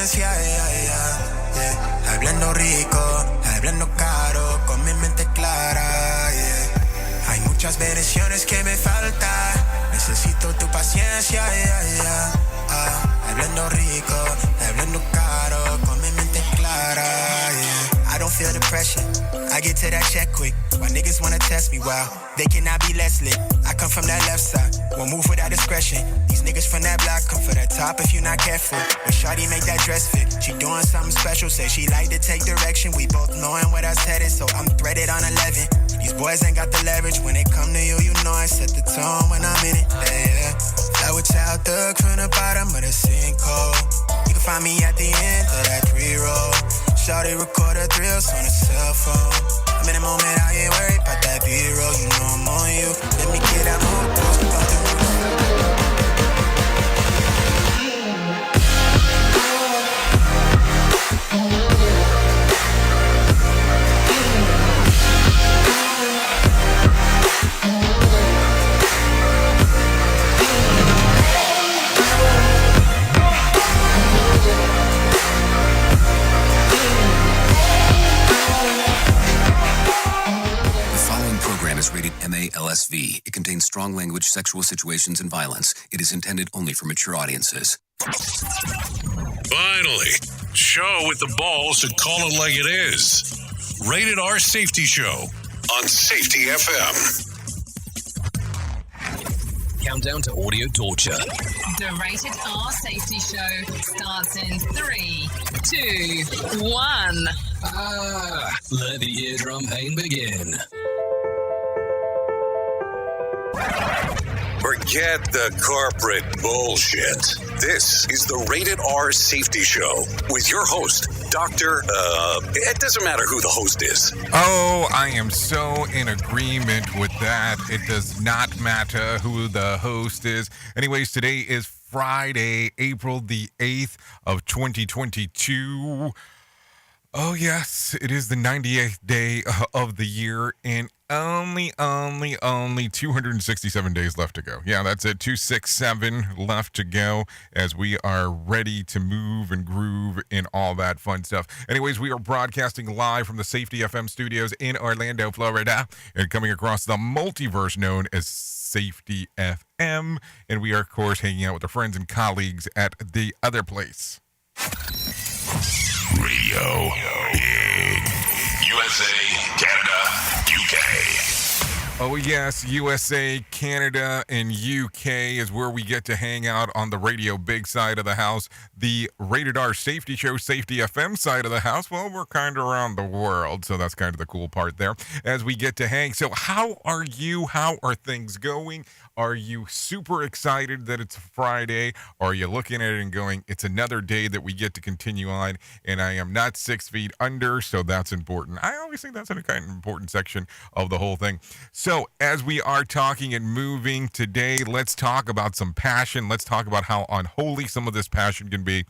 paciencia, yeah. Hablando rico, hablando caro, con mi mente clara, yeah. Hay muchas bendiciones que me faltan, necesito tu paciencia, yeah. Hablando rico, hablando caro, con mi mente clara, yeah. I don't feel depression, I get to that check quick. Why niggas wanna test me, wow, they cannot be less lit. I come from that left side, won't move without discretion. These niggas from that block come for that top if you're not careful. When shawty make that dress fit, she doing something special. Say she like to take direction, we both knowing what I said is. So I'm threaded on 11. These boys ain't got the leverage. When they come to you, you know I set the tone when I'm in it, yeah. Fly with child thug from the bottom of the sinkhole. You can find me at the end of that pre-roll. Shawty record her thrills on a cell phone. I'm in the moment, I ain't worried about that B-roll. You know I'm on you. Let me get that mood boost about the rated MA-LSV. It contains strong language, sexual situations, and violence. It is intended only for mature audiences. Finally, show with the balls to call it like it is. Rated R Safety Show on Safety FM. Countdown to audio torture. The Rated R Safety Show starts in 3, 2, 1. Let the eardrum pain begin. Forget the corporate bullshit. This is the Rated R Safety Show with your host, Dr. It doesn't matter who the host is. Oh, I am so in agreement with that. It does not matter who the host is. Anyways, today is Friday, April the 8th of 2022. Oh, yes, it is the 98th day of the year, and only 267 days left to go. Yeah, that's it, 267 left to go as we are ready to move and groove and all that fun stuff. Anyways, we are broadcasting live from the Safety FM studios in Orlando, Florida, and coming across the multiverse known as Safety FM, and we are, of course, hanging out with our friends and colleagues at the other place. Radio in USA, Canada, UK. Oh, yes, USA, Canada, and UK is where we get to hang out on the radio big side of the house. The Rated R Safety Show, Safety FM side of the house, well, we're kind of around the world, so that's kind of the cool part there as we get to hang. So how are you? How are things going? Are you super excited that it's Friday? Or are you looking at it and going, it's another day that we get to continue on, and I am not 6 feet under, so that's important. I always think that's a kind of important section of the whole thing. So as we are talking and moving today, let's talk about some passion. Let's talk about how unholy some of this passion can be.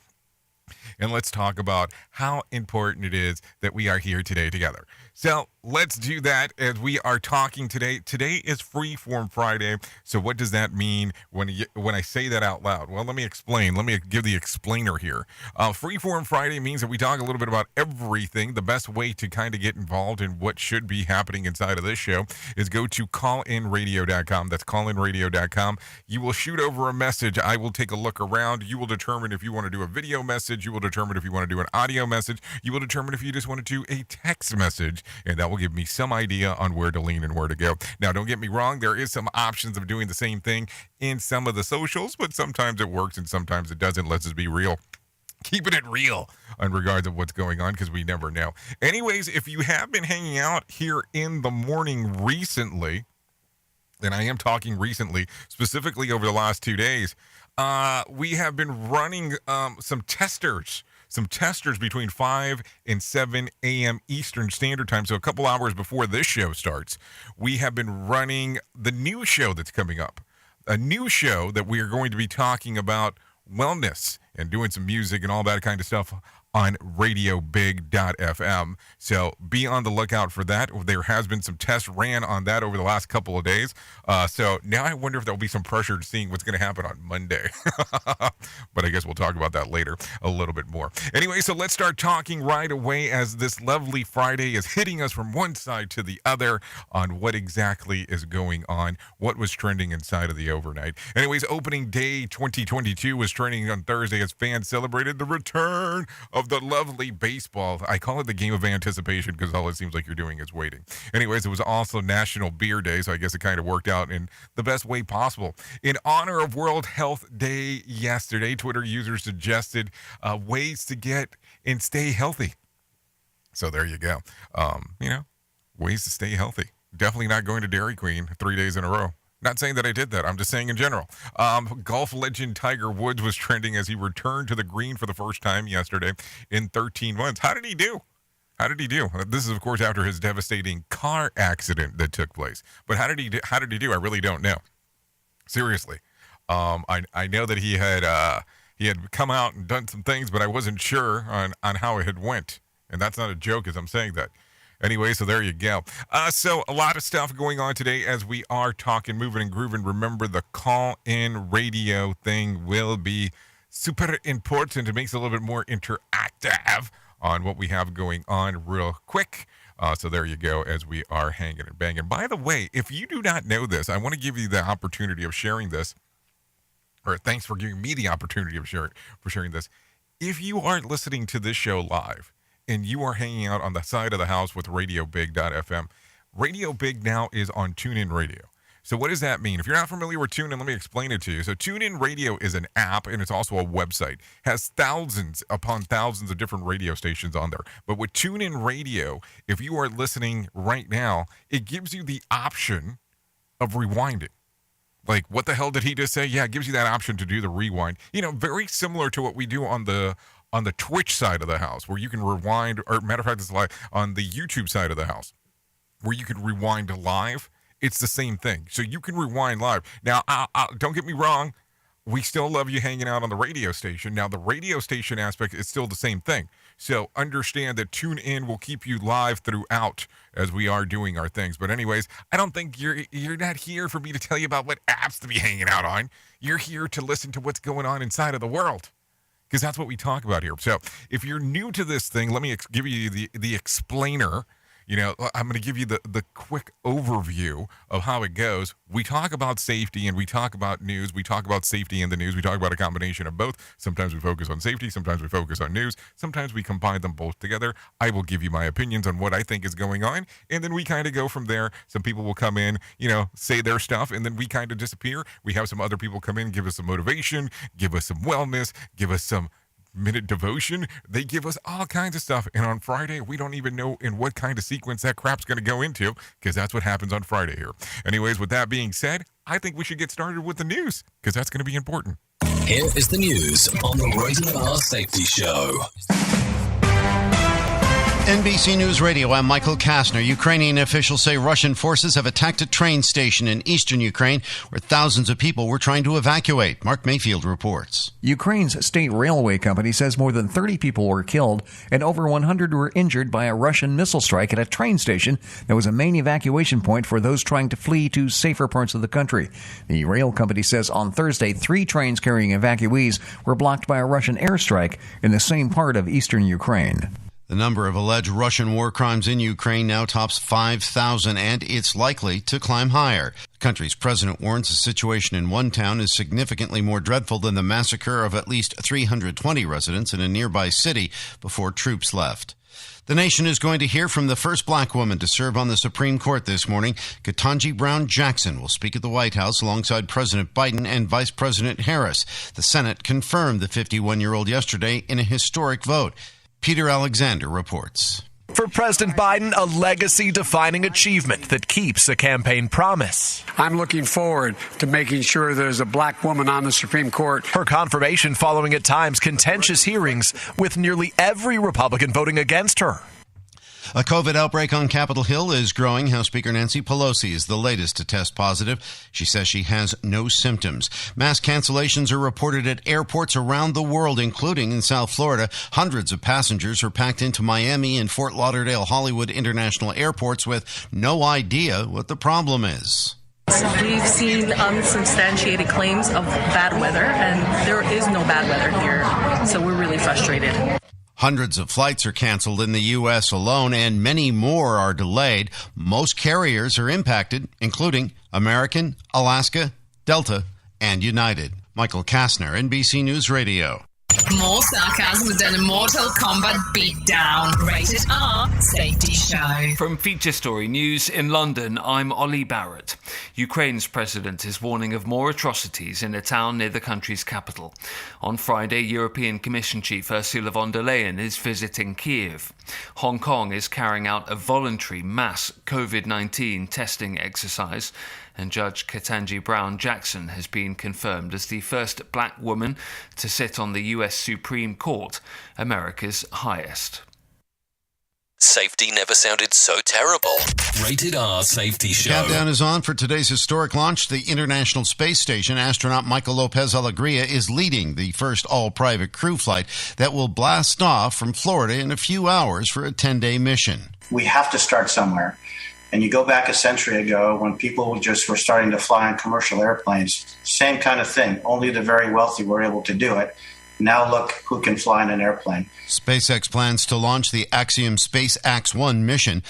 And let's talk about how important it is that we are here today together. So let's do that as we are talking today. Today is Freeform Friday. So what does that mean when I say that out loud? Well, let me explain. Let me give the explainer here. Freeform Friday means that we talk a little bit about everything. The best way to kind of get involved in what should be happening inside of this show is go to callinradio.com. That's callinradio.com. You will shoot over a message. I will take a look around. You will determine if you want to do a video message. You will determine if you want to do an audio message. You will determine if you just want to do a text message, and that will give me some idea on where to lean and where to go. Now, don't get me wrong. There is some options of doing the same thing in some of the socials, but sometimes it works and sometimes it doesn't. Let's just be real. Keeping it real in regards of what's going on, because we never know. Anyways, if you have been hanging out here in the morning recently, and I am talking recently, specifically over the last 2 days, we have been running some testers between 5 and 7 a.m. Eastern Standard Time, so a couple hours before this show starts. We have been running the new show that's coming up, a new show that we are going to be talking about wellness and doing some music and all that kind of stuff on radiobig.fm. So be on the lookout for that. There has been some tests ran on that over the last couple of days. So now I wonder if there'll be some pressure to seeing what's going to happen on Monday. But I guess we'll talk about that later a little bit more. Anyway, so let's start talking right away as this lovely Friday is hitting us from one side to the other on what exactly is going on, what was trending inside of the overnight. Anyways, opening day 2022 was trending on Thursday as fans celebrated the return of the lovely baseball. I call it the game of anticipation because all it seems like you're doing is waiting. Anyways, it was also National Beer Day, so I guess it kind of worked out in the best way possible. In honor of World Health Day yesterday, Twitter users suggested ways to get and stay healthy. So there you go. Ways to stay healthy. Definitely not going to Dairy Queen 3 days in a row. Not saying that I did that. I'm just saying in general. Golf legend Tiger Woods was trending as he returned to the green for the first time yesterday in 13 months. How did he do? This is, of course, after his devastating car accident that took place. But how did he do? I really don't know. Seriously. I know that he had come out and done some things, but I wasn't sure on how it had went. And that's not a joke as I'm saying that. Anyway, so there you go. So a lot of stuff going on today as we are talking, moving and grooving. Remember, the call-in radio thing will be super important. It makes it a little bit more interactive on what we have going on real quick. So there you go as we are hanging and banging. By the way, if you do not know this, I want to give you the opportunity of sharing this. Or thanks for giving me the opportunity of sharing this. If you aren't listening to this show live, and you are hanging out on the side of the house with RadioBig.fm. Radio Big now is on TuneIn Radio. So what does that mean? If you're not familiar with TuneIn, let me explain it to you. So TuneIn Radio is an app, and it's also a website. Has thousands upon thousands of different radio stations on there. But with TuneIn Radio, if you are listening right now, it gives you the option of rewinding. Like, what the hell did he just say? Yeah, it gives you that option to do the rewind. Very similar to what we do on the Twitch side of the house, where you can rewind, or matter of fact, it's live on the YouTube side of the house, where you can rewind live. It's the same thing. So you can rewind live. Now, don't get me wrong. We still love you hanging out on the radio station. Now, the radio station aspect is still the same thing. So understand that TuneIn will keep you live throughout as we are doing our things. But anyways, I don't think you're not here for me to tell you about what apps to be hanging out on. You're here to listen to what's going on inside of the world, because that's what we talk about here. So if you're new to this thing, let me give you the explainer. I'm going to give you the quick overview of how it goes. We talk about safety and we talk about news. We talk about safety and the news. We talk about a combination of both. Sometimes we focus on safety. Sometimes we focus on news. Sometimes we combine them both together. I will give you my opinions on what I think is going on, and then we kind of go from there. Some people will come in, say their stuff, and then we kind of disappear. We have some other people come in, give us some motivation, give us some wellness, give us some minute devotion. They give us all kinds of stuff, and on Friday we don't even know in what kind of sequence that crap's going to go into, because that's what happens on Friday here. Anyways, with that being said, I think we should get started with the news, because that's going to be important. Here is the news on the Rated R Safety Show. NBC News Radio, I'm Michael Kastner. Ukrainian officials say Russian forces have attacked a train station in eastern Ukraine where thousands of people were trying to evacuate. Mark Mayfield reports. Ukraine's state railway company says more than 30 people were killed and over 100 were injured by a Russian missile strike at a train station that was a main evacuation point for those trying to flee to safer parts of the country. The rail company says on Thursday, 3 trains carrying evacuees were blocked by a Russian airstrike in the same part of eastern Ukraine. The number of alleged Russian war crimes in Ukraine now tops 5,000, and it's likely to climb higher. The country's president warns the situation in one town is significantly more dreadful than the massacre of at least 320 residents in a nearby city before troops left. The nation is going to hear from the first black woman to serve on the Supreme Court this morning. Ketanji Brown Jackson will speak at the White House alongside President Biden and Vice President Harris. The Senate confirmed the 51-year-old yesterday in a historic vote. Peter Alexander reports. For President Biden, a legacy-defining achievement that keeps a campaign promise. I'm looking forward to making sure there's a black woman on the Supreme Court. Her confirmation following at times contentious hearings with nearly every Republican voting against her. A COVID outbreak on Capitol Hill is growing. House Speaker Nancy Pelosi is the latest to test positive. She says she has no symptoms. Mass cancellations are reported at airports around the world, including in South Florida. Hundreds of passengers are packed into Miami and Fort Lauderdale Hollywood international airports with no idea what the problem is. We've seen unsubstantiated claims of bad weather, and there is no bad weather here, so we're really frustrated. Hundreds of flights are canceled in the U.S. alone, and many more are delayed. Most carriers are impacted, including American, Alaska, Delta, and United. Michael Kastner, NBC News Radio. More sarcasm than a Mortal Kombat beatdown. Rated R Safety Show. From Feature Story News in London, I'm Ollie Barrett. Ukraine's president is warning of more atrocities in a town near the country's capital. On Friday, European Commission Chief Ursula von der Leyen is visiting Kiev. Hong Kong is carrying out a voluntary mass COVID-19 testing exercise, and Judge Ketanji Brown Jackson has been confirmed as the first black woman to sit on the U.S. Supreme Court, America's highest. Safety never sounded so terrible. Rated R Safety Show. Countdown is on for today's historic launch. The International Space Station astronaut Michael Lopez Alegria is leading the first all-private crew flight that will blast off from Florida in a few hours for a 10-day mission. We have to start somewhere. And you go back a century ago when people just were starting to fly on commercial airplanes, same kind of thing. Only the very wealthy were able to do it. Now look who can fly in an airplane. SpaceX plans to launch the Axiom Space Ax-1 mission.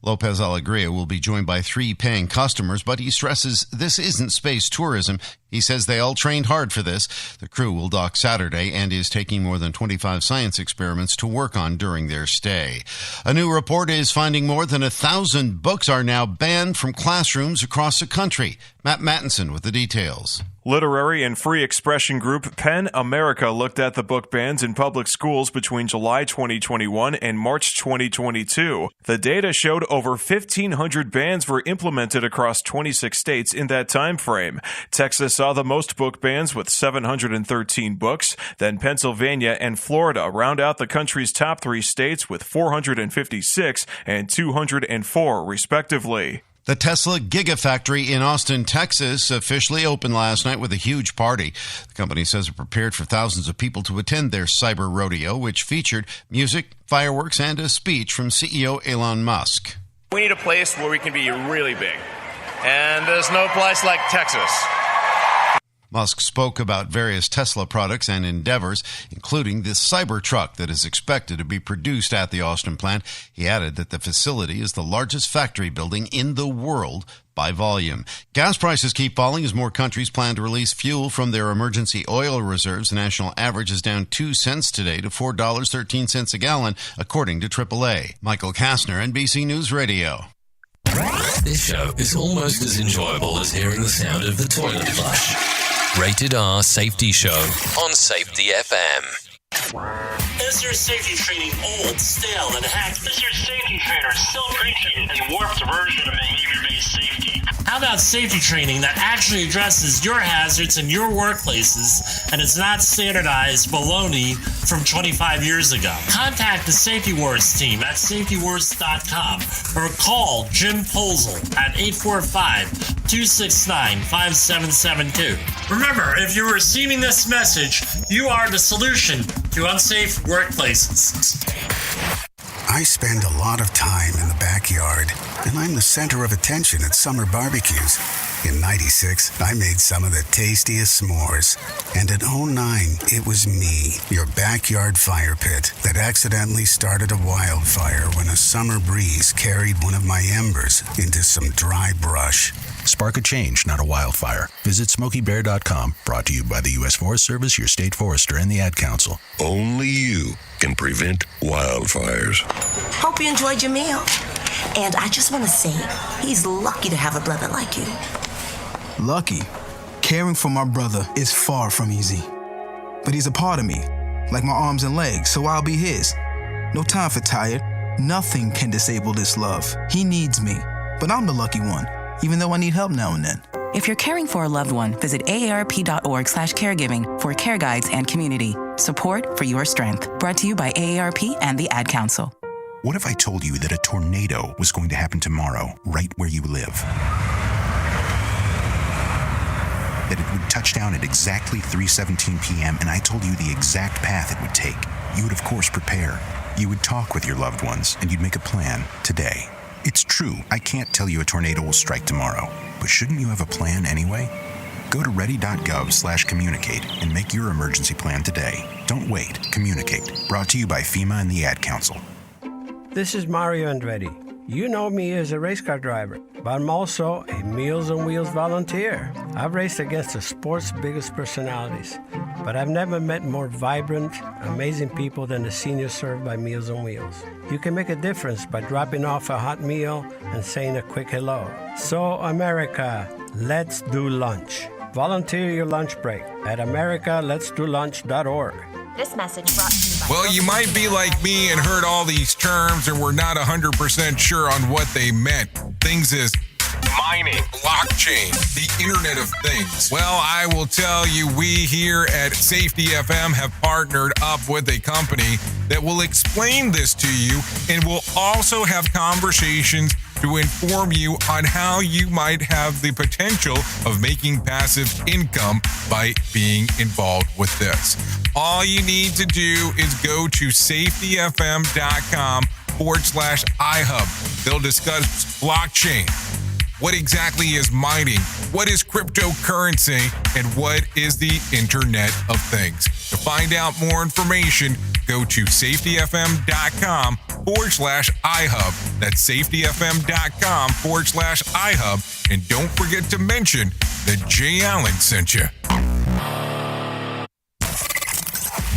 Lopez Alegria will be joined by 3 paying customers, but he stresses this isn't space tourism. He says they all trained hard for this. The crew will dock Saturday and is taking more than 25 science experiments to work on during their stay. A new report is finding more than 1,000 books are now banned from classrooms across the country. Matt Mattinson with the details. Literary and free expression group PEN America looked at the book bans in public schools between July 2021 and March 2022. The data showed over 1,500 bans were implemented across 26 states in that time frame. Texas saw the most book bans with 713 books. Then Pennsylvania and Florida round out the country's top 3 states with 456 and 204, respectively. The Tesla Gigafactory in Austin, Texas, officially opened last night with a huge party. The company says it prepared for thousands of people to attend their cyber rodeo, which featured music, fireworks, and a speech from CEO Elon Musk. We need a place where we can be really big, and there's no place like Texas. Musk spoke about various Tesla products and endeavors, including the Cybertruck that is expected to be produced at the Austin plant. He added that the facility is the largest factory building in the world by volume. Gas prices keep falling as more countries plan to release fuel from their emergency oil reserves. The national average is down 2 cents today to $4.13 a gallon, according to AAA. Michael Kastner, NBC News Radio. This show is almost as enjoyable as hearing the sound of the toilet flush. Rated R Safety Show on Safety FM. Is your safety training old, stale, and hacked? Is your safety trainer still preaching a warped version of behavior-based safety? How about safety training that actually addresses your hazards in your workplaces and is not standardized baloney from 25 years ago? Contact the Safety Wars team at safetywars.com or call Jim Posel at 845-269-5772. Remember, if you're receiving this message, you are the solution to unsafe workplaces. I spend a lot of time in the backyard, and I'm the center of attention at summer barbecues. In '96, I made some of the tastiest s'mores. And in '09, it was me, your backyard fire pit, that accidentally started a wildfire when a summer breeze carried one of my embers into some dry brush. Spark a change, not a wildfire. Visit SmokeyBear.com. Brought to you by the U.S. Forest Service, your state forester, and the Ad Council. Only you can prevent wildfires. Hope you enjoyed your meal. And I just want to say, he's lucky to have a brother like you. Lucky? Caring for my brother is far from easy. But he's a part of me, like my arms and legs, so I'll be his. No time for tired. Nothing can disable this love. He needs me, but I'm the lucky one, even though I need help now and then. If you're caring for a loved one, visit aarp.org/caregiving for care guides and community. Support for your strength. Brought to you by AARP and the Ad Council. What if I told you that a tornado was going to happen tomorrow, right where you live? That it would touch down at exactly 3:17 p.m., and I told you the exact path it would take. You would, of course, prepare. You would talk with your loved ones, and you'd make a plan today. It's true, I can't tell you a tornado will strike tomorrow, but shouldn't you have a plan anyway? Go to ready.gov/communicate and make your emergency plan today. Don't wait. Communicate. Brought to you by FEMA and the Ad Council. This is Mario Andretti. You know me as a race car driver, but I'm also a Meals on Wheels volunteer. I've raced against the sport's biggest personalities, but I've never met more vibrant, amazing people than the seniors served by Meals on Wheels. You can make a difference by dropping off a hot meal and saying a quick hello. So, America, let's do lunch. Volunteer your lunch break at americaletsdolunch.org. This message brought to you by... Well, you might be like me and heard all these terms and were not 100% sure on what they meant. Things as mining, blockchain, the Internet of Things. Well, I will tell you, we here at Safety FM have partnered up with a company that will explain this to you and will also have conversations to inform you on how you might have the potential of making passive income by being involved with this. All you need to do is go to safetyfm.com/iHub. They'll discuss blockchain. What exactly is mining? What is cryptocurrency? And what is the Internet of Things? To find out more information, go to safetyfm.com/iHub. That's safetyfm.com/iHub. And don't forget to mention that Jay Allen sent you.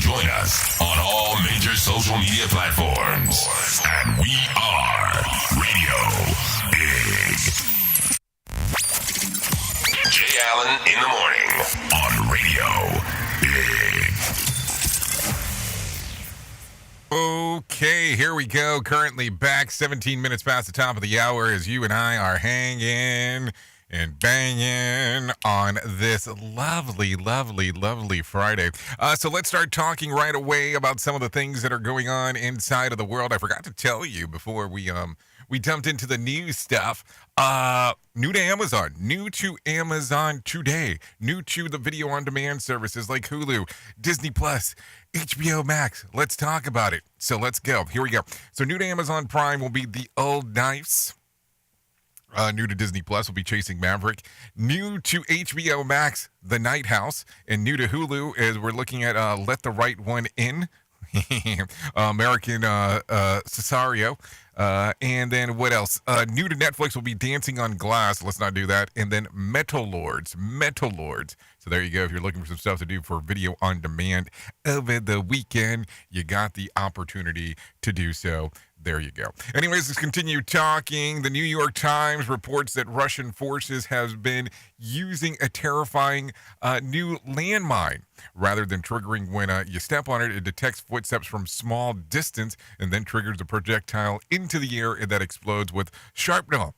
Join us on all major social media platforms. And we are Radio Big. Jay Allen in the morning on Radio Big. Okay, here we go. Currently back 17 minutes past the top of the hour as you and I are hanging and banging on this lovely, lovely, lovely Friday. So let's start talking right away about some of the things that are going on inside of the world. I forgot to tell you before we jumped into the news stuff. New to Amazon today. New to the video on demand services like Hulu, Disney Plus, HBO Max. Let's talk about it. So let's go. Here we go. So new to Amazon Prime will be The Old Knives. New to Disney Plus will be Chasing Maverick. New to HBO Max, The Night House. And new to Hulu is we're looking at Let the Right One In. American Cesario. And then what else? New to Netflix will be Dancing on Glass. Let's not do that. And then Metal Lords. So there you go. If you're looking for some stuff to do for video on demand over the weekend, you got the opportunity to do so. There you go. Anyways, let's continue talking. The New York Times reports that Russian forces have been using a terrifying new landmine. Rather than triggering when you step on it, it detects footsteps from small distance and then triggers a projectile into the air that explodes with shrapnel.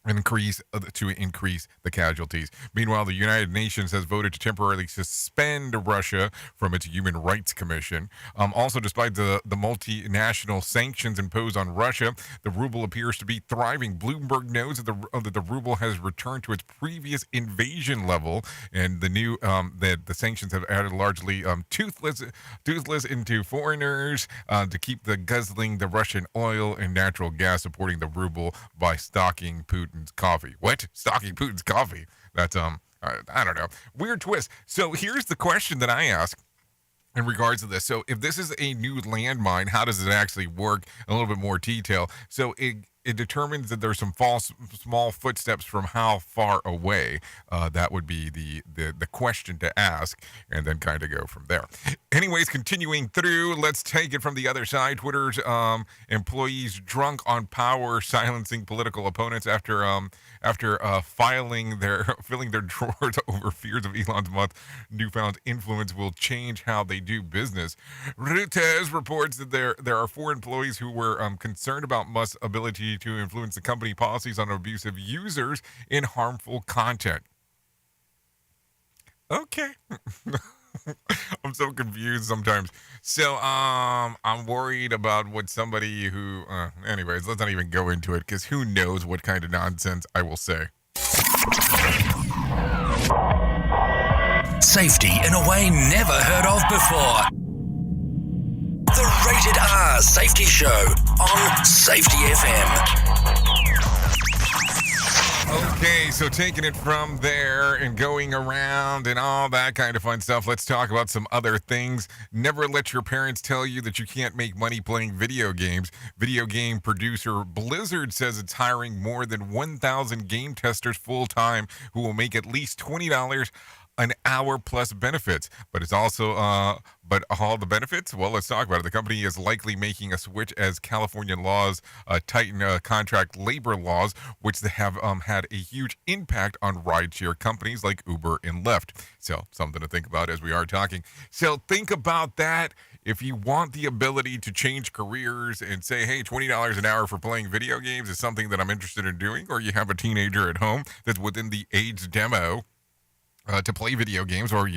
To increase the casualties. Meanwhile, the United Nations has voted to temporarily suspend Russia from its Human Rights Commission. Also, despite the multinational sanctions imposed on Russia, the ruble appears to be thriving. Bloomberg knows that the ruble has returned to its previous invasion level, and the new that the sanctions have added largely toothless into foreigners to keep guzzling the Russian oil and natural gas, supporting the ruble by stocking Putin's coffee. What? Stocking Putin's coffee? That's I don't know. Weird twist. So here's the question that I ask in regards to this. So if this is a new landmine, how does it actually work? A little bit more detail. So it determines that there's some small footsteps from how far away. That would be the question to ask, and then kind of go from there. Anyways, continuing through, let's take it from the other side. Twitter's employees drunk on power, silencing political opponents after filling their drawers over fears of Elon Musk's newfound influence will change how they do business. Reuters reports that there are 4 employees who were concerned about Musk's ability to influence the company policies on abusive users in harmful content. Okay. I'm so confused sometimes. So, I'm worried about what somebody who, anyways, let's not even go into it because who knows what kind of nonsense I will say. Safety in a way never heard of before. The Rated R Safety Show on Safety FM. Okay, so taking it from there and going around and all that kind of fun stuff, let's talk about some other things. Never let your parents tell you that you can't make money playing video games. Video game producer Blizzard says it's hiring more than 1,000 game testers full-time who will make at least $20 an hour plus benefits. But it's also, but all the benefits? Well, let's talk about it. The company is likely making a switch as California laws tighten contract labor laws, which have had a huge impact on rideshare companies like Uber and Lyft. So something to think about as we are talking. So think about that. If you want the ability to change careers and say, hey, $20 an hour for playing video games is something that I'm interested in doing, or you have a teenager at home that's within the age demo to play video games, or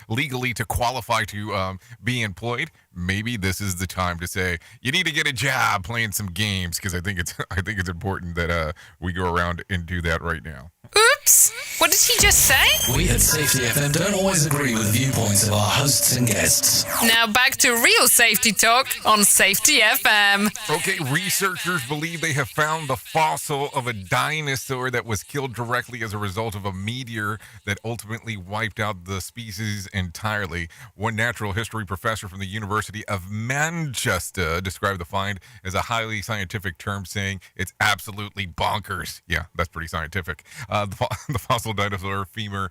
legally to qualify to be employed, maybe this is the time to say you need to get a job playing some games, because I think it's important that we go around and do that right now. Oops! What did he just say? We at Safety FM don't always agree with the viewpoints of our hosts and guests. Now back to real safety talk on Safety FM. Okay, researchers believe they have found the fossil of a dinosaur that was killed directly as a result of a meteor that ultimately wiped out the species entirely. One natural history professor from the University of Manchester described the find as a highly scientific term, saying it's absolutely bonkers. Yeah, that's pretty scientific. The fossil dinosaur femur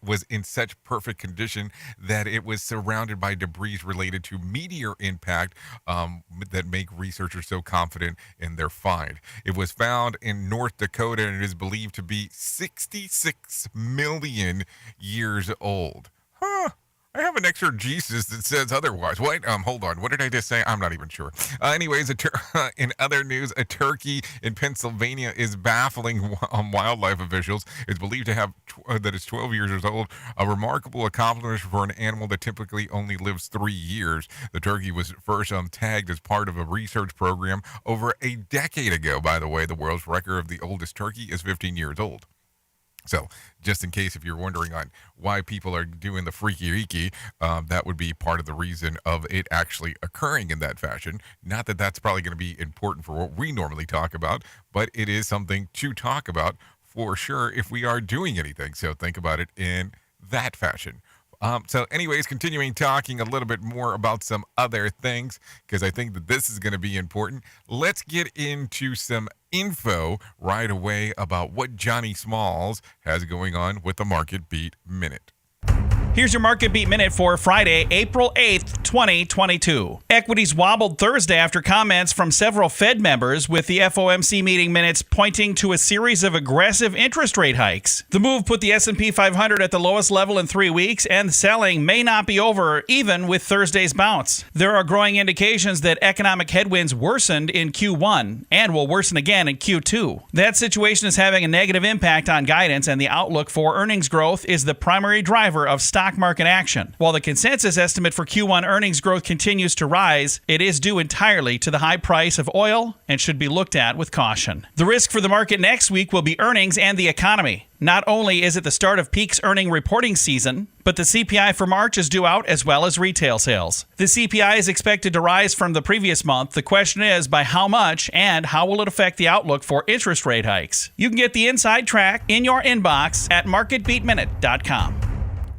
was in such perfect condition that it was surrounded by debris related to meteor impact that make researchers so confident in their find. It was found in North Dakota, and it is believed to be 66 million years old. Huh. I have an exegesis that says otherwise. Wait, hold on. What did I just say? I'm not even sure. Anyways, in other news, a turkey in Pennsylvania is baffling wildlife officials. It's believed to have that it's 12 years old, a remarkable accomplishment for an animal that typically only lives 3 years. The turkey was first tagged as part of a research program over a decade ago. By the way, the world's record of the oldest turkey is 15 years old. So, just in case if you're wondering on why people are doing the freaky-deaky, that would be part of the reason of it actually occurring in that fashion. Not that that's probably going to be important for what we normally talk about, but it is something to talk about for sure if we are doing anything. So, think about it in that fashion. So anyways, continuing talking a little bit more about some other things, because I think that this is going to be important. Let's get into some info right away about what Johnny Smalls has going on with the Market Beat Minute. Here's your Market Beat Minute for Friday, April 8th, 2022. Equities wobbled Thursday after comments from several Fed members, with the FOMC meeting minutes pointing to a series of aggressive interest rate hikes. The move put the S&P 500 at the lowest level in 3 weeks, and selling may not be over even with Thursday's bounce. There are growing indications that economic headwinds worsened in Q1 and will worsen again in Q2. That situation is having a negative impact on guidance, and the outlook for earnings growth is the primary driver of stock market action. While the consensus estimate for Q1 earnings growth continues to rise, it is due entirely to the high price of oil and should be looked at with caution. The risk for the market next week will be earnings and the economy. Not only is it the start of peak earning reporting season, but the CPI for March is due out, as well as retail sales. The CPI is expected to rise from the previous month. The question is by how much, and how will it affect the outlook for interest rate hikes? You can get the inside track in your inbox at marketbeatminute.com.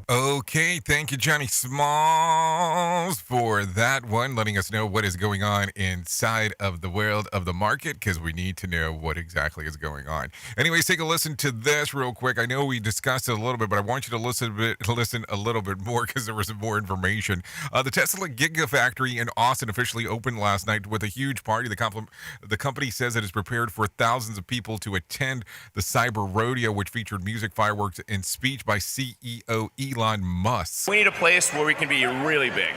Okay, thank you, Johnny Smalls, for that one, letting us know what is going on inside of the world of the market, because we need to know what exactly is going on. Anyways, take a listen to this real quick. I know we discussed it a little bit, but I want you to listen a little bit more, because there was some more information. The Tesla Gigafactory in Austin officially opened last night with a huge party. The company says it is prepared for thousands of people to attend the Cyber Rodeo, which featured music, fireworks, and speech by CEO Elon Musk. We need a place where we can be really big.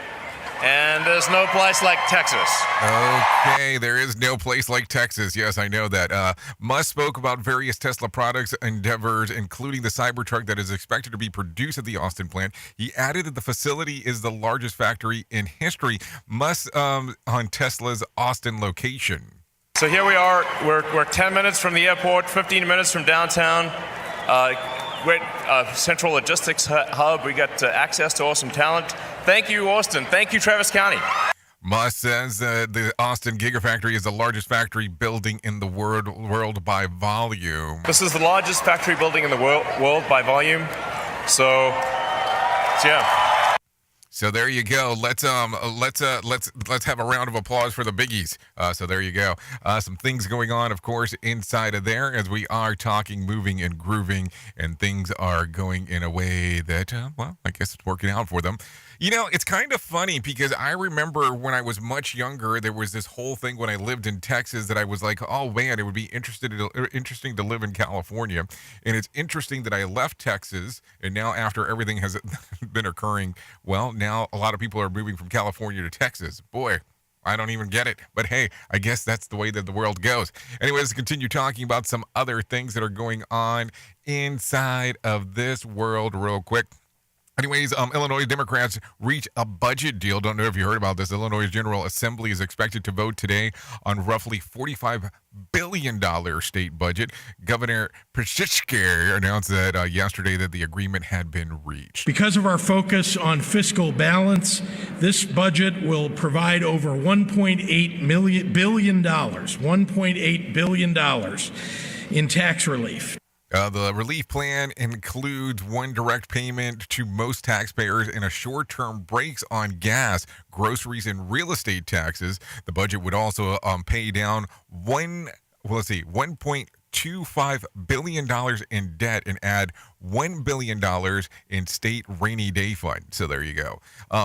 And there's no place like Texas. Okay, there is no place like Texas. Yes, I know that. Musk spoke about various Tesla products endeavors, including the Cybertruck that is expected to be produced at the Austin plant. He added that the facility is the largest factory in history. Musk on Tesla's Austin location. So here we are. We're 10 minutes from the airport, 15 minutes from downtown. Great central logistics hub. We got access to awesome talent. Thank you, Austin. Thank you, Travis County. Musk says the Austin Gigafactory is the largest factory building in the world by volume. This is the largest factory building in the world by volume. So yeah. So there you go. Let's have a round of applause for the biggies. So there you go. Some things going on, of course, inside of there as we are talking, moving and grooving, and things are going in a way that, well, I guess it's working out for them. You know, it's kind of funny because I remember when I was much younger, there was this whole thing when I lived in Texas that I was like, oh man, it would be interesting to live in California. And it's interesting that I left Texas, and now after everything has been occurring, well, now a lot of people are moving from California to Texas. Boy, I don't even get it. But hey, I guess that's the way that the world goes. Anyways, let's continue talking about some other things that are going on inside of this world real quick. Anyways, Illinois Democrats reach a budget deal. Don't know if you heard about this. Illinois General Assembly is expected to vote today on roughly $45 billion state budget. Governor Pritzker announced that yesterday that the agreement had been reached. Because of our focus on fiscal balance, this budget will provide over $1.8 billion in tax relief. The relief plan includes one direct payment to most taxpayers and a short-term brakes on gas, groceries, and real estate taxes. The budget would also pay down $1.25 billion in debt and add $1 billion in state rainy day fund. So there you go.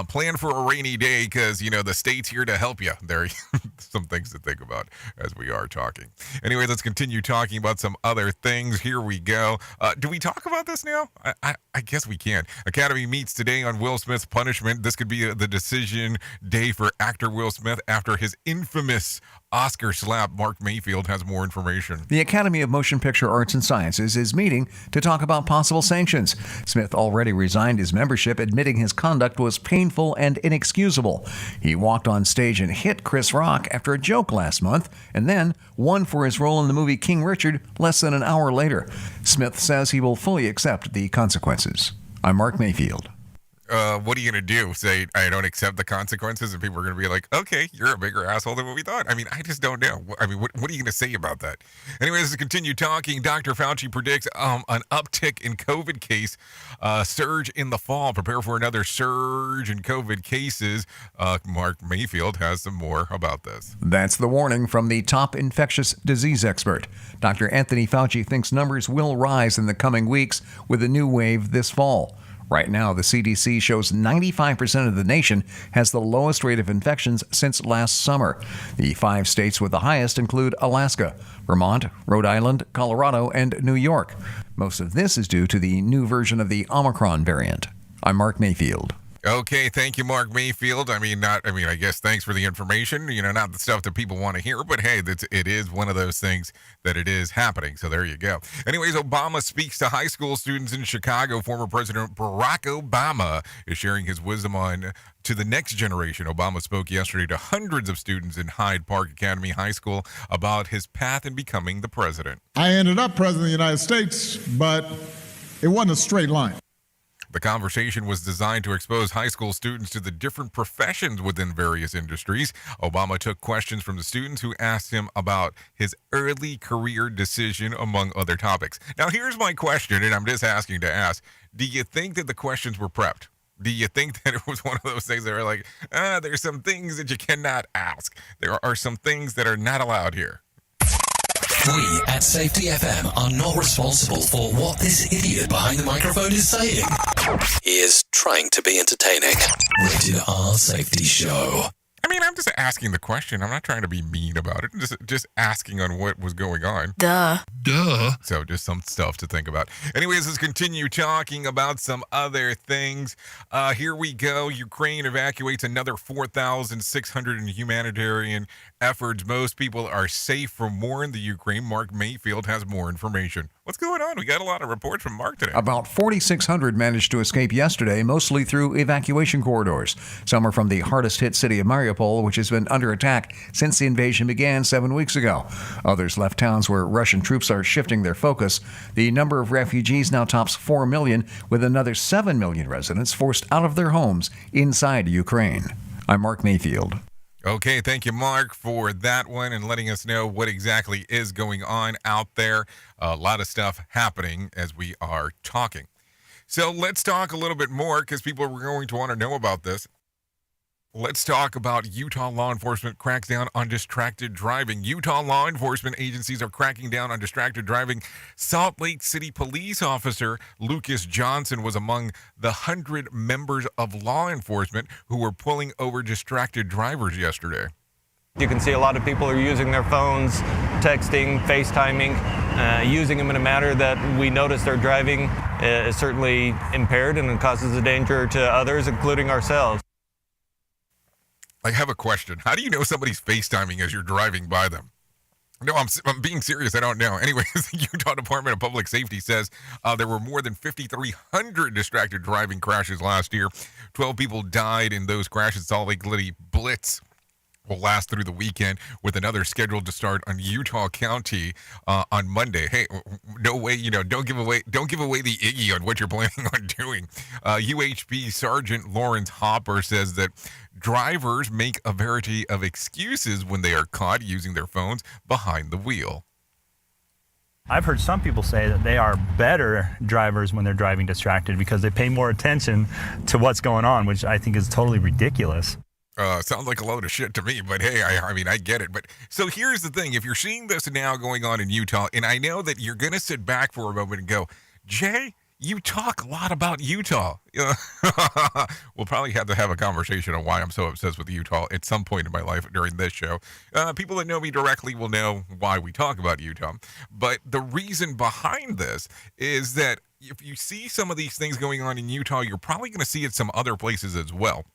Plan for a rainy day because, you know, the state's here to help you. There are some things to think about as we are talking. Anyway, let's continue talking about some other things. Here we go. Do we talk about this now? I guess we can. Academy meets today on Will Smith's punishment. This could be the decision day for actor Will Smith after his infamous Oscar slap. Mark Mayfield has more information. The Academy of Motion Picture Arts and Sciences is meeting to talk about possible sanctions. Smith already resigned his membership, admitting his conduct was painful and inexcusable. He walked on stage and hit Chris Rock after a joke last month, and then won for his role in the movie King Richard less than an hour later. Smith says he will fully accept the consequences. I'm Mark Mayfield. What are you going to do? Say, I don't accept the consequences, and people are going to be like, okay, you're a bigger asshole than what we thought. I mean, I just don't know. I mean, what are you going to say about that? Anyways, to continue talking, Dr. Fauci predicts an uptick in COVID case surge in the fall. Prepare for another surge in COVID cases. Mark Mayfield has some more about this. That's the warning from the top infectious disease expert. Dr. Anthony Fauci thinks numbers will rise in the coming weeks with a new wave this fall. Right now, the CDC shows 95% of the nation has the lowest rate of infections since last summer. The 5 states with the highest include Alaska, Vermont, Rhode Island, Colorado, and New York. Most of this is due to the new version of the Omicron variant. I'm Mark Mayfield. Okay, thank you, Mark Mayfield. I guess thanks for the information. You know, not the stuff that people want to hear, but hey, it is one of those things that it is happening. So there you go. Anyways, Obama speaks to high school students in Chicago. Former President Barack Obama is sharing his wisdom on to the next generation. Obama spoke yesterday to hundreds of students in Hyde Park Academy High School about his path in becoming the president. I ended up president of the United States, but it wasn't a straight line. The conversation was designed to expose high school students to the different professions within various industries. Obama took questions from the students who asked him about his early career decision, among other topics. Now, here's my question, and I'm just asking to ask. Do you think that the questions were prepped? Do you think that it was one of those things that are like, there's some things that you cannot ask. There are some things that are not allowed here. We at Safety FM are not responsible for what this idiot behind the microphone is saying. He is trying to be entertaining. Rated R Safety Show. I mean, I'm just asking the question. I'm not trying to be mean about it. Just asking on what was going on. Duh. So just some stuff to think about. Anyways, let's continue talking about some other things. Here we go. Ukraine evacuates another 4,600 in humanitarian efforts. Most people are safe from war in the Ukraine. Mark Mayfield has more information. What's going on? We got a lot of reports from Mark today. About 4,600 managed to escape yesterday, mostly through evacuation corridors. Some are from the hardest-hit city of Mariupol, which has been under attack since the invasion began 7 weeks ago. Others left towns where Russian troops are shifting their focus. The number of refugees now tops 4 million, with another 7 million residents forced out of their homes inside Ukraine. I'm Mark Mayfield. Okay, thank you, Mark, for that one and letting us know what exactly is going on out there. A lot of stuff happening as we are talking. So let's talk a little bit more because people are going to want to know about this. Let's talk about Utah law enforcement cracks down on distracted driving. Utah law enforcement agencies are cracking down on distracted driving. Salt Lake City police officer Lucas Johnson was among the 100 members of law enforcement who were pulling over distracted drivers yesterday. You can see a lot of people are using their phones, texting, FaceTiming, using them in a manner that we notice they're driving is certainly impaired and it causes a danger to others, including ourselves. I have a question. How do you know somebody's FaceTiming as you're driving by them? No, I'm being serious. I don't know. Anyways, the Utah Department of Public Safety says there were more than 5,300 distracted driving crashes last year. 12 people died in those crashes. Salt Lake City Blitz will last through the weekend with another scheduled to start on Utah County on Monday. Hey, no way, don't give away the Iggy on what you're planning on doing. UHP Sergeant Lawrence Hopper says that drivers make a variety of excuses when they are caught using their phones behind the wheel. I've heard some people say that they are better drivers when they're driving distracted because they pay more attention to what's going on, which I think is totally ridiculous. Sounds like a load of shit to me, but hey, I mean, I get it. But so here's the thing. If you're seeing this now going on in Utah, and I know that you're going to sit back for a moment and go, Jay, you talk a lot about Utah. We'll probably have to have a conversation on why I'm so obsessed with Utah at some point in my life during this show. People that know me directly will know why we talk about Utah. But the reason behind this is that if you see some of these things going on in Utah, you're probably going to see it some other places as well.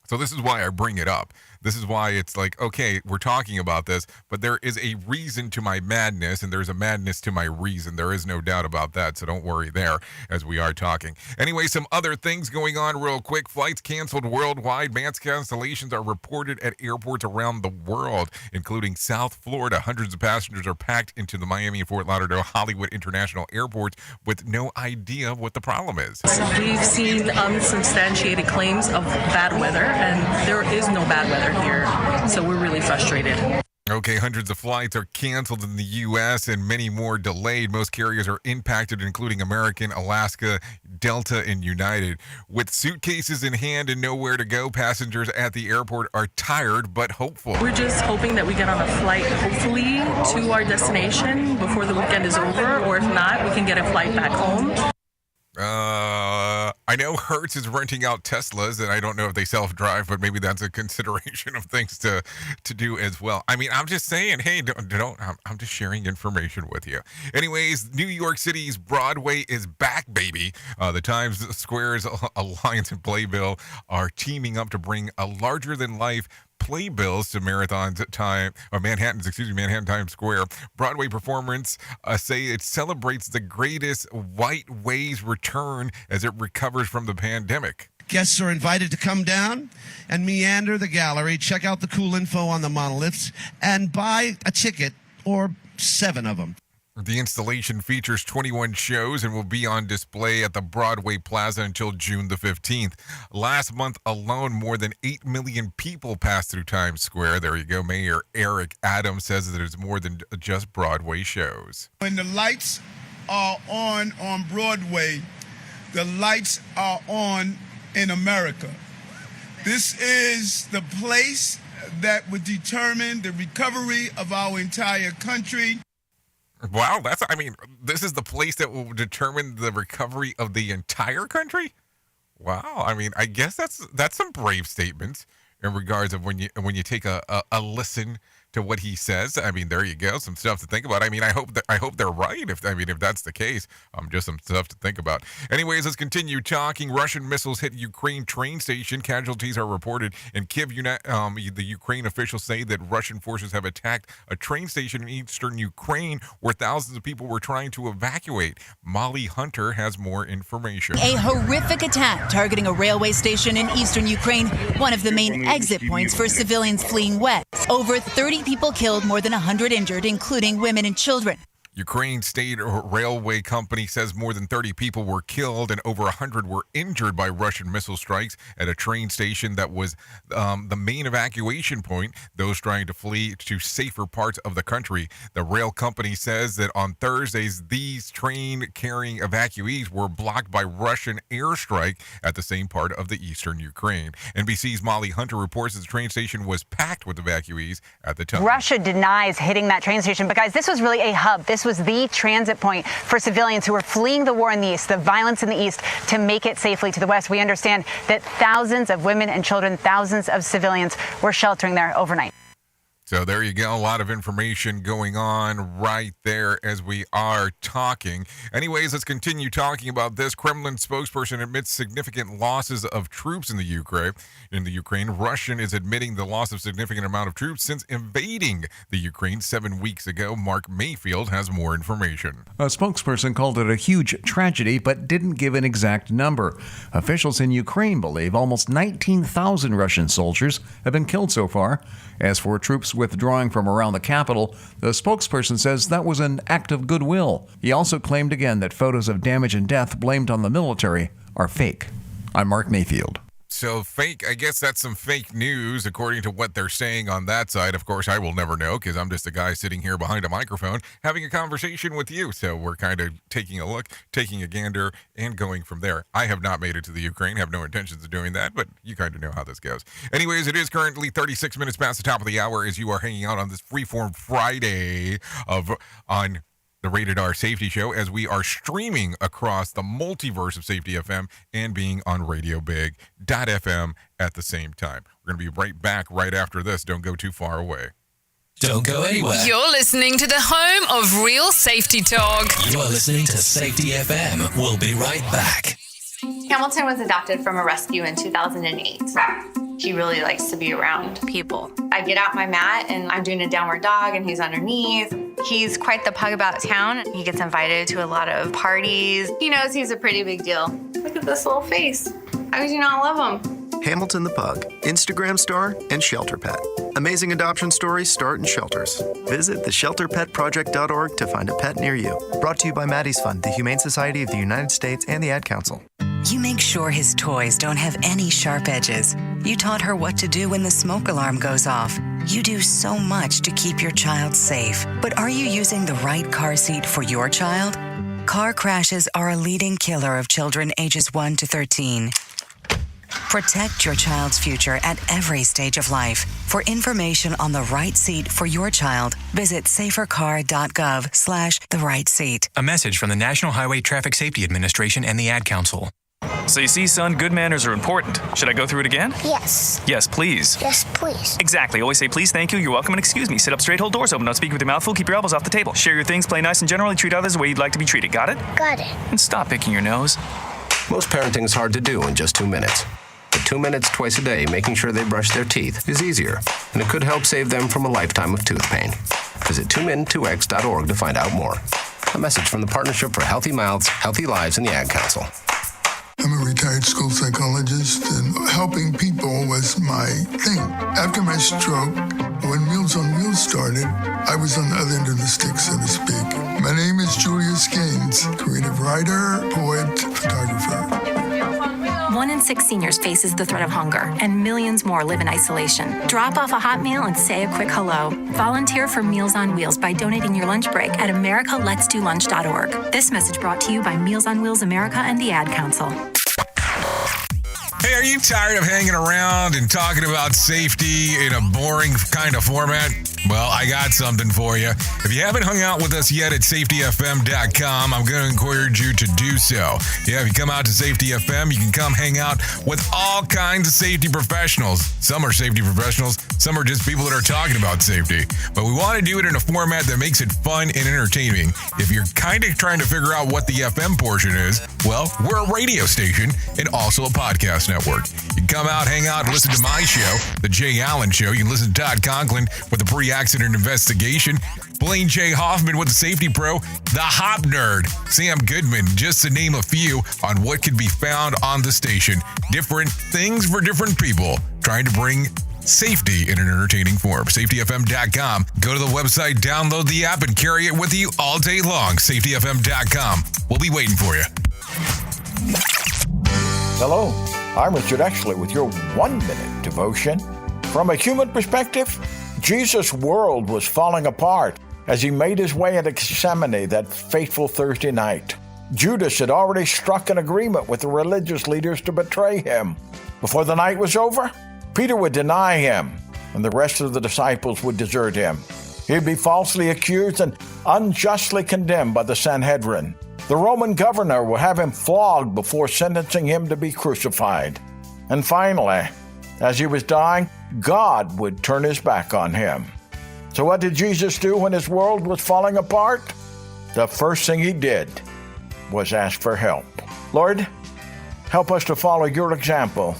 So this is why I bring it up. This is why it's like, okay, we're talking about this, but there is a reason to my madness, and there's a madness to my reason. There is no doubt about that, so don't worry there as we are talking. Anyway, some other things going on real quick. Flights canceled worldwide. Mass cancellations are reported at airports around the world, including South Florida. Hundreds of passengers are packed into the Miami and Fort Lauderdale Hollywood International airports with no idea what the problem is. We've seen unsubstantiated claims of bad weather, and there is no bad weather here, so we're really frustrated. Okay, hundreds of flights are canceled in the U.S. and many more delayed. Most carriers are impacted, including American, Alaska, Delta, and United. With suitcases in hand and nowhere to go, passengers at the airport are tired but hopeful. We're just hoping that we get on a flight, hopefully, to our destination before the weekend is over, or if not, we can get a flight back home. I know Hertz is renting out Teslas, and I don't know if they self-drive, but maybe that's a consideration of things to do as well. I mean, I'm just saying, hey, I'm just sharing information with you. Anyways, New York City's Broadway is back, baby. The Times Square's Alliance and Playbill are teaming up to bring a larger-than-life playbills to Manhattan Times Square. Broadway performance say it celebrates the greatest white way's return as it recovers from the pandemic. Guests are invited to come down and meander the gallery, check out the cool info on the monoliths, and buy a ticket or 7 of them. The installation features 21 shows and will be on display at the Broadway Plaza until June the 15th. Last month alone, more than 8 million people passed through Times Square. There you go. Mayor Eric Adams says that it's more than just Broadway shows. When the lights are on Broadway, the lights are on in America. This is the place that would determine the recovery of our entire country. Wow, this is the place that will determine the recovery of the entire country? Wow, I guess that's some brave statements. in regards of when you take a listen to what he says. I mean, there you go, some stuff to think about. I mean, I hope they're right. If that's the case, just some stuff to think about. Anyways, let's continue talking. Russian missiles hit Ukraine train station. Casualties are reported in Kyiv. The Ukraine officials say that Russian forces have attacked a train station in eastern Ukraine where thousands of people were trying to evacuate. Molly Hunter has more information. A horrific attack targeting a railway station in eastern Ukraine, one of the main exit points for civilians fleeing west. Over 30 people killed, more than 100 injured, including women and children. Ukraine State Railway Company says more than 30 people were killed and over 100 were injured by Russian missile strikes at a train station that was the main evacuation point, those trying to flee to safer parts of the country. The rail company says that on Thursdays, these train-carrying evacuees were blocked by Russian airstrike at the same part of the eastern Ukraine. NBC's Molly Hunter reports that the train station was packed with evacuees at the time. Russia denies hitting that train station, but guys, this was really a hub. This was the transit point for civilians who were fleeing the war in the east, the violence in the east, to make it safely to the west. We understand that thousands of women and children, thousands of civilians were sheltering there overnight. So there you go. A lot of information going on right there as we are talking. Anyways, let's continue talking about this. Kremlin spokesperson admits significant losses of troops in the Ukraine. Russian is admitting the loss of significant amount of troops since invading the Ukraine 7 weeks ago. Mark Mayfield has more information. A spokesperson called it a huge tragedy, but didn't give an exact number. Officials in Ukraine believe almost 19,000 Russian soldiers have been killed so far. As for troops withdrawing from around the capital, the spokesperson says that was an act of goodwill. He also claimed again that photos of damage and death blamed on the military are fake. I'm Mark Mayfield. So fake, I guess that's some fake news according to what they're saying on that side. Of course, I will never know because I'm just a guy sitting here behind a microphone having a conversation with you. So we're kind of taking a look, taking a gander, and going from there. I have not made it to the Ukraine, have no intentions of doing that, but you kind of know how this goes. Anyways, it is currently 36 minutes past the top of the hour as you are hanging out on this Freeform Friday on the Rated R Safety Show, as we are streaming across the multiverse of Safety FM and being on RadioBig.fm at the same time. We're going to be right back right after this. Don't go too far away. Don't go anywhere. You're listening to the home of real safety talk. You are listening to Safety FM. We'll be right back. Hamilton was adopted from a rescue in 2008. He really likes to be around people. I get out my mat and I'm doing a downward dog and he's underneath. He's quite the pug about town. He gets invited to a lot of parties. He knows he's a pretty big deal. Look at this little face. How could you not love him? Hamilton the Pug, Instagram star and shelter pet. Amazing adoption stories start in shelters. Visit theshelterpetproject.org to find a pet near you. Brought to you by Maddie's Fund, the Humane Society of the United States, and the Ad Council. You make sure his toys don't have any sharp edges. You taught her what to do when the smoke alarm goes off. You do so much to keep your child safe. But are you using the right car seat for your child? Car crashes are a leading killer of children ages 1 to 13. Protect your child's future at every stage of life. For information on the right seat for your child, visit safercar.gov/the right seat. A message from the National Highway Traffic Safety Administration and the Ad Council. So you see, son, good manners are important. Should I go through it again? Yes. Yes, please. Yes, please. Exactly. Always say please, thank you, you're welcome, and excuse me. Sit up straight, hold doors open, don't speak with your mouth full, keep your elbows off the table. Share your things, play nice, and generally treat others the way you'd like to be treated. Got it? Got it. And stop picking your nose. Most parenting is hard to do in just 2 minutes. But 2 minutes twice a day making sure they brush their teeth is easier, and it could help save them from a lifetime of tooth pain. Visit 2min2x.org to find out more. A message from the Partnership for Healthy Mouths, Healthy Lives, and the Ad Council. I'm a retired school psychologist, and helping people was my thing. After my stroke, when Meals on Wheels started, I was on the other end of the stick, so to speak. My name is Julius Gaines, creative writer, poet, photographer. 1 in 6 seniors faces the threat of hunger, and millions more live in isolation. Drop off a hot meal and say a quick hello. Volunteer for Meals on Wheels by donating your lunch break at americaletsdolunch.org. This message brought to you by Meals on Wheels America and the Ad Council. Hey, are you tired of hanging around and talking about safety in a boring kind of format? Well, I got something for you. If you haven't hung out with us yet at safetyfm.com, I'm going to encourage you to do so. Yeah, if you come out to Safety FM, you can come hang out with all kinds of safety professionals. Some are safety professionals, some are just people that are talking about safety. But we want to do it in a format that makes it fun and entertaining. If you're kind of trying to figure out what the FM portion is, well, we're a radio station and also a podcast network. You can come out, hang out, and listen to my show, The Jay Allen Show. You can listen to Todd Conklin with the pre-accident investigation, Blaine J. Hoffman with the Safety Pro, the Hop Nerd, Sam Goodman, just to name a few on what can be found on the station. Different things for different people, trying to bring safety in an entertaining form. SafetyFM.com. Go to the website, download the app, and carry it with you all day long. SafetyFM.com. We'll be waiting for you. Hello, I'm Richard Exley with your 1-minute devotion. From a human perspective, Jesus' world was falling apart as he made his way into Gethsemane that fateful Thursday night. Judas had already struck an agreement with the religious leaders to betray him. Before the night was over, Peter would deny him, and the rest of the disciples would desert him. He'd be falsely accused and unjustly condemned by the Sanhedrin. The Roman governor would have him flogged before sentencing him to be crucified. And finally, as he was dying, God would turn his back on him. So what did Jesus do when his world was falling apart? The first thing he did was ask for help. Lord, help us to follow your example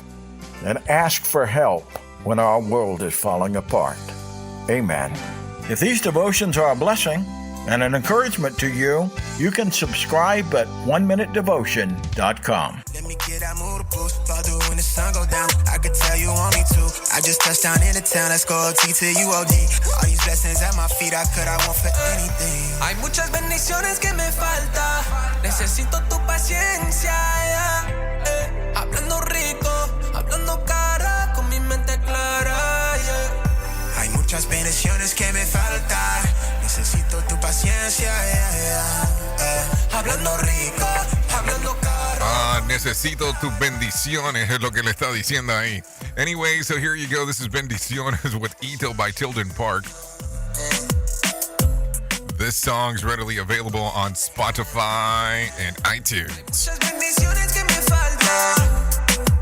and ask for help when our world is falling apart. Amen. If these devotions are a blessing and an encouragement to you, you can subscribe at oneminutedevotion.com. Let me get that motor boost. Fall through when the sun go down. I could tell you want me to. I just touched down in the town. Let's go OT till you OD. All these blessings at my feet, I want for anything. Hay muchas bendiciones que me falta. Necesito tu paciencia. Yeah. Hablando rico, hablando cara, con mi mente clara. Yeah. Hay muchas bendiciones que me falta. Necesito tu paciencia. Hablando rico, hablando cara. Necesito tus bendiciones, es lo que le está diciendo ahí. Anyway, so here you go. This is Bendiciones with Ito by Tilden Park. This song's readily available on Spotify and iTunes. Muchas bendiciones que me falta.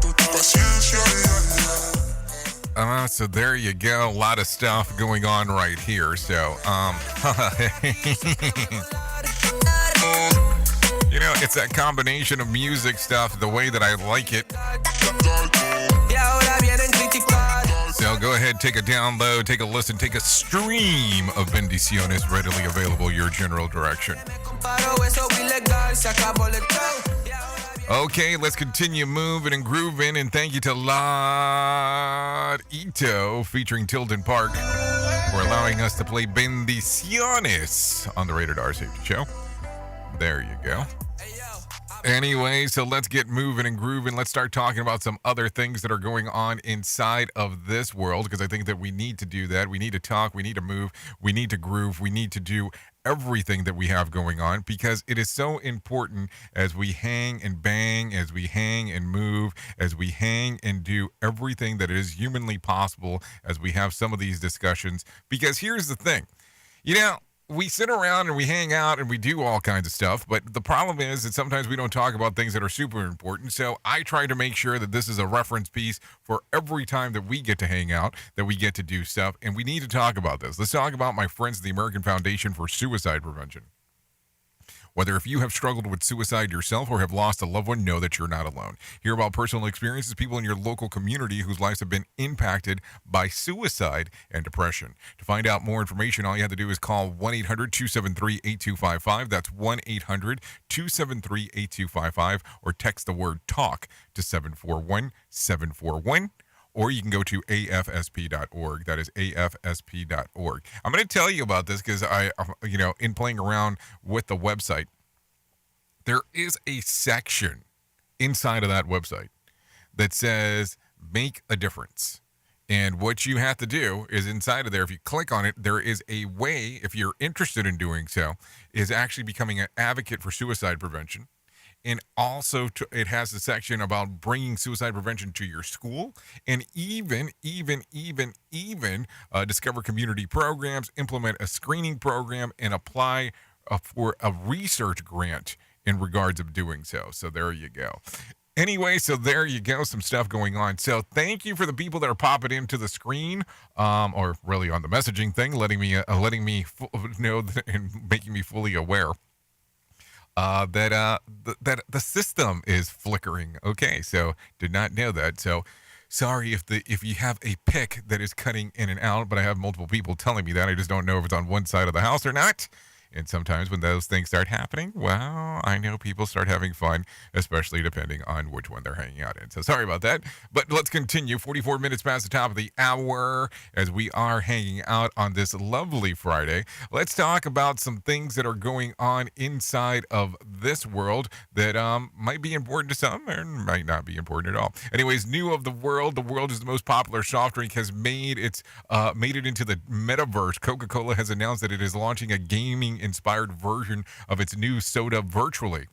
Tu paciencia. So there you go. A lot of stuff going on right here. So, you know, it's that combination of music stuff, the way that I like it. So go ahead, take a download, take a listen, take a stream of Bendiciones readily available your general direction. Okay, let's continue moving and grooving, and thank you to Lord Ito featuring Tilden Park for allowing us to play Bendiciones on the Rated R Safety Show. There you go. Anyway, so let's get moving and grooving. Let's start talking about some other things that are going on inside of this world, because I think that we need to do that. We need to talk, we need to move, we need to groove, we need to do everything that we have going on, because it is so important as we hang and bang, as we hang and move, as we hang and do everything that is humanly possible as we have some of these discussions. Because here's the thing, you know, we sit around and we hang out and we do all kinds of stuff, but the problem is that sometimes we don't talk about things that are super important. So I try to make sure that this is a reference piece for every time that we get to hang out, that we get to do stuff, and we need to talk about this. Let's talk about my friends at the American Foundation for Suicide Prevention. Whether if you have struggled with suicide yourself or have lost a loved one, know that you're not alone. Hear about personal experiences, people in your local community whose lives have been impacted by suicide and depression. To find out more information, all you have to do is call 1-800-273-8255. That's 1-800-273-8255, or text the word TALK to 741-741. Or you can go to afsp.org. That is afsp.org. I'm going to tell you about this because in playing around with the website, there is a section inside of that website that says make a difference. And what you have to do is inside of there, if you click on it, there is a way, if you're interested in doing so, is actually becoming an advocate for suicide prevention. And also, it has a section about bringing suicide prevention to your school, and even discover community programs, implement a screening program, and apply for a research grant in regards of doing so. So there you go. Anyway, so there you go, some stuff going on. So thank you for the people that are popping into the screen, or really on the messaging thing, letting me know and making me fully aware that the system is flickering. Okay, so did not know that. So sorry if you have a pick that is cutting in and out, but I have multiple people telling me that. I just don't know if it's on one side of the house or not. And sometimes when those things start happening, well, I know people start having fun, especially depending on which one they're hanging out in. So sorry about that. But let's continue. 44 minutes past the top of the hour as we are hanging out on this lovely Friday. Let's talk about some things that are going on inside of this world that might be important to some or might not be important at all. Anyways, new of the world is the most popular soft drink, has made it into the metaverse. Coca-Cola has announced that it is launching a gaming-inspired version of its new soda virtually.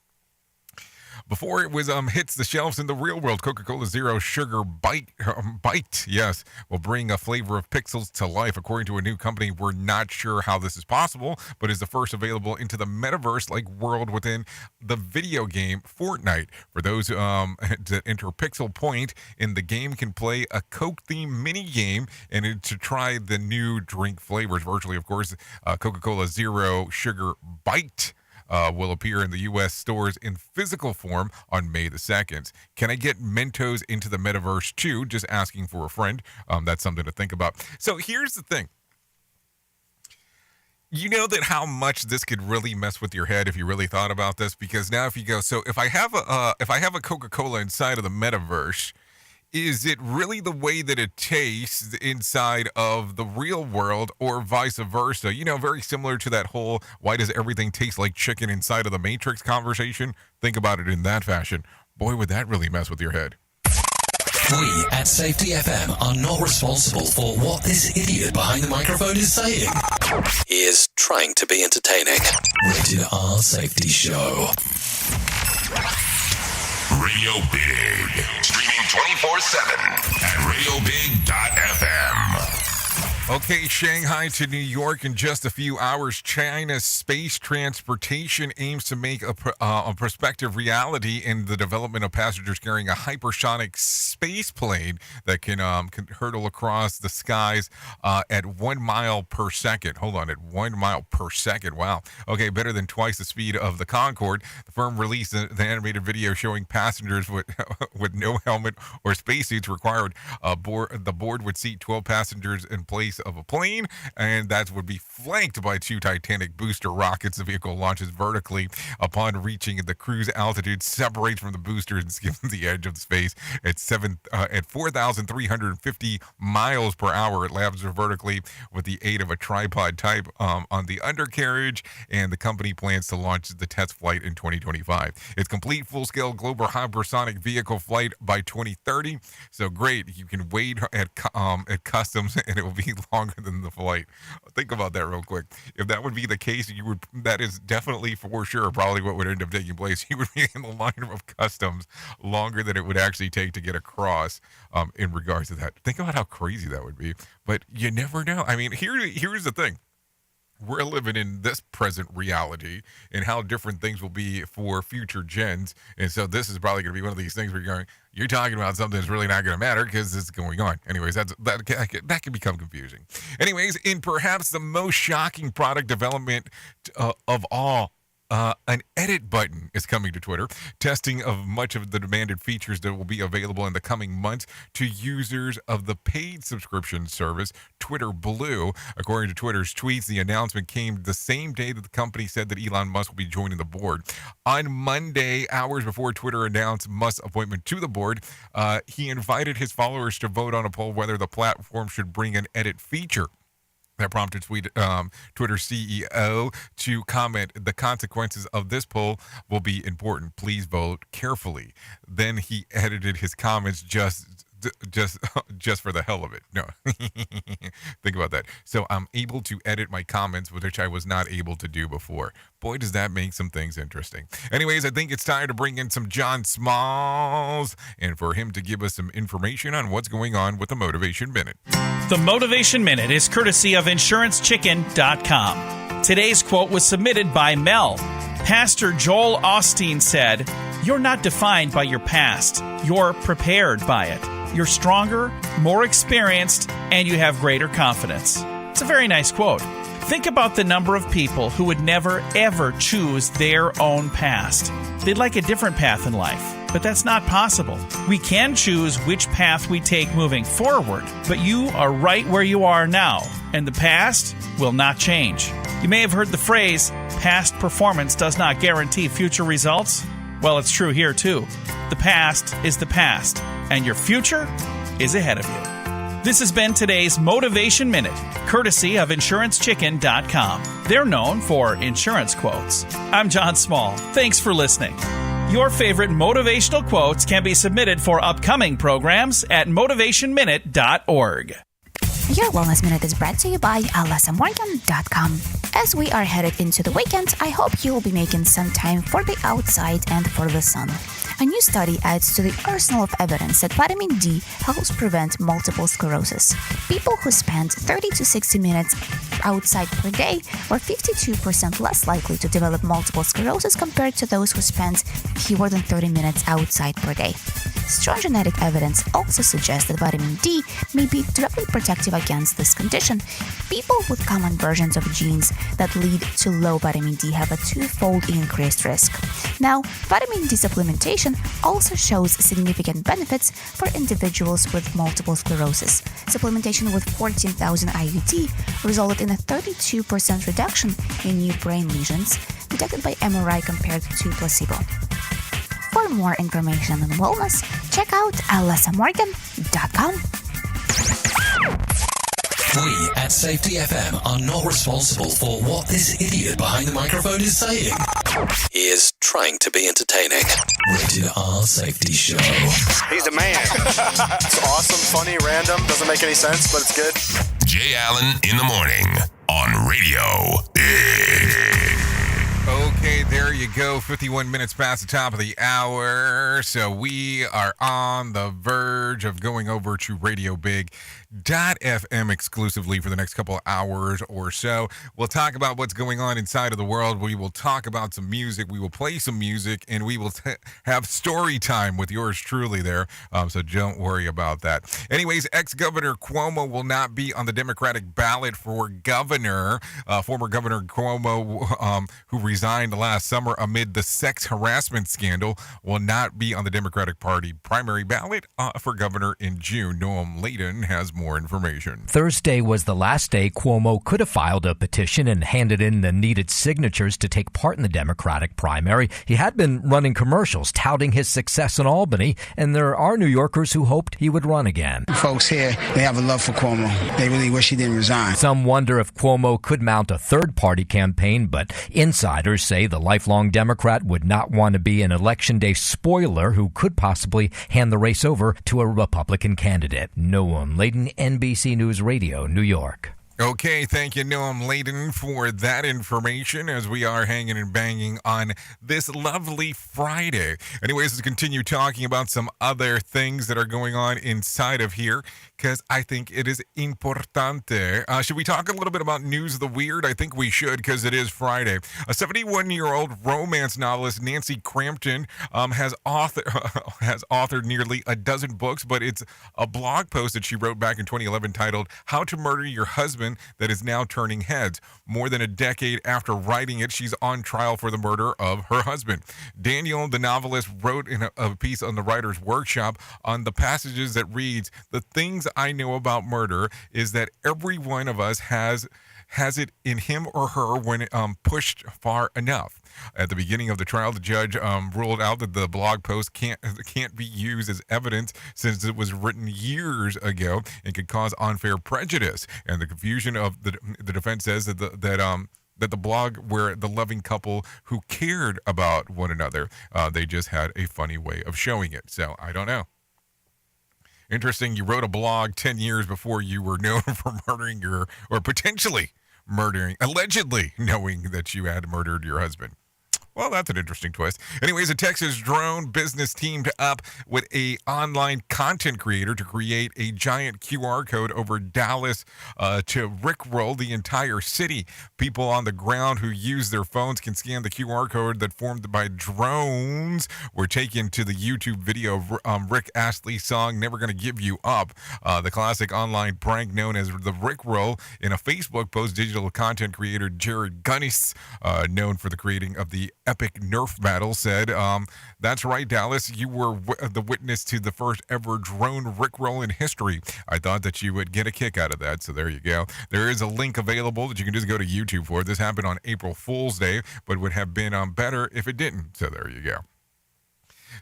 Before it hits the shelves in the real world, Coca-Cola Zero Sugar Bite, yes, will bring a flavor of pixels to life. According to a new company, we're not sure how this is possible, but is the first available into the metaverse-like world within the video game Fortnite. For those that enter Pixel Point in the game can play a Coke-themed mini-game and to try the new drink flavors virtually. Of course, Coca-Cola Zero Sugar Bite will appear in the U.S. stores in physical form on May the 2nd. Can I get Mentos into the metaverse too? Just asking for a friend. That's something to think about. So here's the thing. You know that how much this could really mess with your head if you really thought about this, because now if you go, so if I have a Coca-Cola inside of the metaverse, is it really the way that it tastes inside of the real world or vice versa? You know, very similar to that whole why does everything taste like chicken inside of the Matrix conversation? Think about it in that fashion. Boy, would that really mess with your head. We at Safety FM are not responsible for what this idiot behind the microphone is saying. He is trying to be entertaining. Rated R Safety Show. Radio Big. Streaming 24/7 at radiobig.fm. Okay, Shanghai to New York in just a few hours. China's space transportation aims to make a prospective reality in the development of passengers carrying a hypersonic space plane that can hurtle across the skies at 1 mile per second. Hold on, at 1 mile per second. Wow. Okay, better than twice the speed of the Concorde. The firm released the animated video showing passengers with no helmet or spacesuits required. The board would seat 12 passengers in place of a plane, and that would be flanked by 2 Titanic booster rockets. The vehicle launches vertically upon reaching the cruise altitude, separates from the booster and skims the edge of space at 4,350 miles per hour. It lands vertically with the aid of a tripod type on the undercarriage, and the company plans to launch the test flight in 2025. It's complete full-scale global hypersonic vehicle flight by 2030. So great, you can wait at customs, and it will be longer than the flight. Think about that real quick. If that would be the case, that is definitely for sure probably what would end up taking place. You would be in the line of customs longer than it would actually take to get across in regards to that. Think about how crazy that would be. But you never know. I mean, here's the thing. We're living in this present reality and how different things will be for future gens. And so this is probably going to be one of these things where you're talking about something that's really not going to matter because it's going on. Anyways, that can become confusing. Anyways, in perhaps the most shocking product development of all, an edit button is coming to Twitter. Testing of much of the demanded features that will be available in the coming months to users of the paid subscription service, Twitter Blue. According to Twitter's tweets, the announcement came the same day that the company said that Elon Musk will be joining the board. On Monday, hours before Twitter announced Musk's appointment to the board, he invited his followers to vote on a poll whether the platform should bring an edit feature. That prompted Twitter CEO to comment, "The consequences of this poll will be important. Please vote carefully." Then he edited his comments just just for the hell of it. No. Think about that. So I'm able to edit my comments, which I was not able to do before. Boy, does that make some things interesting. Anyways, I think it's time to bring in some John Smalls and for him to give us some information on what's going on with the Motivation Minute. The Motivation Minute is courtesy of InsuranceChicken.com. Today's quote was submitted by Mel. Pastor Joel Osteen said, "You're not defined by your past. You're prepared by it. You're stronger, more experienced, and you have greater confidence." It's a very nice quote. Think about the number of people who would never, ever choose their own past. They'd like a different path in life, but that's not possible. We can choose which path we take moving forward, but you are right where you are now, and the past will not change. You may have heard the phrase, past performance does not guarantee future results. Well, it's true here too. The past is the past, and your future is ahead of you. This has been today's Motivation Minute, courtesy of InsuranceChicken.com. They're known for insurance quotes. I'm John Small. Thanks for listening. Your favorite motivational quotes can be submitted for upcoming programs at motivationminute.org. Your Wellness Minute is brought to you by alasamorgan.com. As we are headed into the weekend, I hope you will be making some time for the outside and for the sun. A new study adds to the arsenal of evidence that vitamin D helps prevent multiple sclerosis. People who spend 30 to 60 minutes outside per day were 52% less likely to develop multiple sclerosis compared to those who spend fewer than 30 minutes outside per day. Strong genetic evidence also suggests that vitamin D may be directly protective against this condition. People with common versions of genes that lead to low vitamin D have a twofold increased risk. Now, vitamin D supplementation also shows significant benefits for individuals with multiple sclerosis. Supplementation with 14,000 IUD resulted in a 32% reduction in new brain lesions detected by MRI compared to placebo. For more information on wellness, check out alasamorgan.com. We at Safety FM are not responsible for what this idiot behind the microphone is saying. He is trying to be entertaining. Rated R Safety Show. He's the man. It's awesome, funny, random, doesn't make any sense, but it's good. Jay Allen in the morning on Radio Big. Okay, there you go. 51 minutes past the top of the hour. So we are on the verge of going over to Radio Big .fm exclusively for the next couple of hours or so. We'll talk about what's going on inside of the world. We will talk about some music. We will play some music, and we will have story time with yours truly there. So don't worry about that. Anyways, ex-Governor Cuomo will not be on the Democratic ballot for governor. Former Governor Cuomo, who resigned last summer amid the sex harassment scandal, will not be on the Democratic Party primary ballot for governor in June. Noam Layden has more information. Thursday was the last day Cuomo could have filed a petition and handed in the needed signatures to take part in the Democratic primary. He had been running commercials touting his success in Albany, and there are New Yorkers who hoped he would run again. Folks here, they have a love for Cuomo. They really wish he didn't resign. Some wonder if Cuomo could mount a third-party campaign, but insiders say the lifelong Democrat would not want to be an Election Day spoiler who could possibly hand the race over to a Republican candidate. Noam Layden, NBC News Radio, New York. Okay, thank you, Noam Layden, for that information as we are hanging and banging on this lovely Friday. Anyways, let's continue talking about some other things that are going on inside of here, because I think it is importante. Should we talk a little bit about News of the Weird? I think we should, because it is Friday. A 71-year-old romance novelist, Nancy Crampton, has authored nearly a dozen books, but it's a blog post that she wrote back in 2011 titled How to Murder Your Husband that is now turning heads. More than a decade after writing it, she's on trial for the murder of her husband. Daniel, the novelist, wrote in a piece on the Writer's Workshop on the passages that reads, "The things I know about murder is that every one of us has it in him or her when pushed far enough." At the beginning of the trial, the judge ruled out that the blog post can't be used as evidence since it was written years ago and could cause unfair prejudice. And the confusion of the defense says that the blog where the loving couple who cared about one another, they just had a funny way of showing it. So I don't know. Interesting. You wrote a blog 10 years before you were known for murdering or potentially murdering, allegedly knowing that you had murdered your husband. Well, that's an interesting twist. Anyways, a Texas drone business teamed up with a online content creator to create a giant QR code over Dallas to rickroll the entire city. People on the ground who use their phones can scan the QR code that formed by drones were taken to the YouTube video of Rick Astley's song "Never Gonna Give You Up." The classic online prank known as the rickroll. In a Facebook post, digital content creator Jared Gunnis, known for the creating of the epic Nerf battle, said, "That's right, Dallas. You were the witness to the first ever drone rickroll in history. I thought that you would get a kick out of that, so there you go." There is a link available that you can just go to YouTube for. This happened on April Fool's Day, but would have been better if it didn't. So there you go.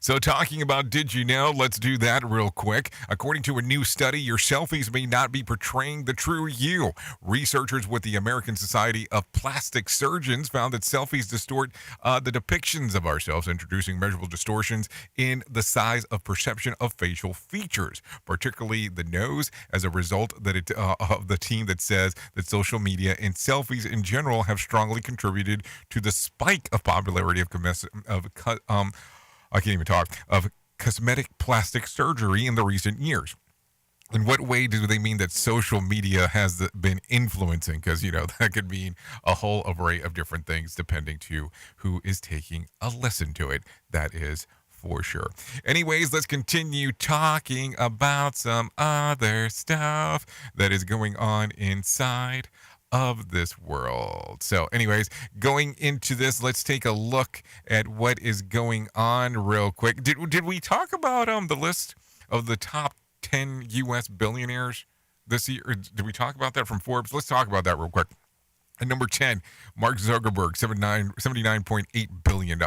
So talking about did you know, let's do that real quick. According to a new study, your selfies may not be portraying the true you. Researchers with the American Society of Plastic Surgeons found that selfies distort the depictions of ourselves, introducing measurable distortions in the size of perception of facial features, particularly the nose, as a result of the team that says that social media and selfies in general have strongly contributed to the spike of popularity of cosmetic plastic surgery in the recent years. In what way do they mean that social media has been influencing? Because, that could mean a whole array of different things depending to who is taking a listen to it. That is for sure. Anyways, let's continue talking about some other stuff that is going on inside of this world. So anyways, going into this, let's take a look at what is going on real quick. Did we talk about the list of the top 10 U.S. billionaires this year? Or did we talk about that from Forbes? Let's talk about that real quick. At number 10, Mark Zuckerberg, $79.8 billion.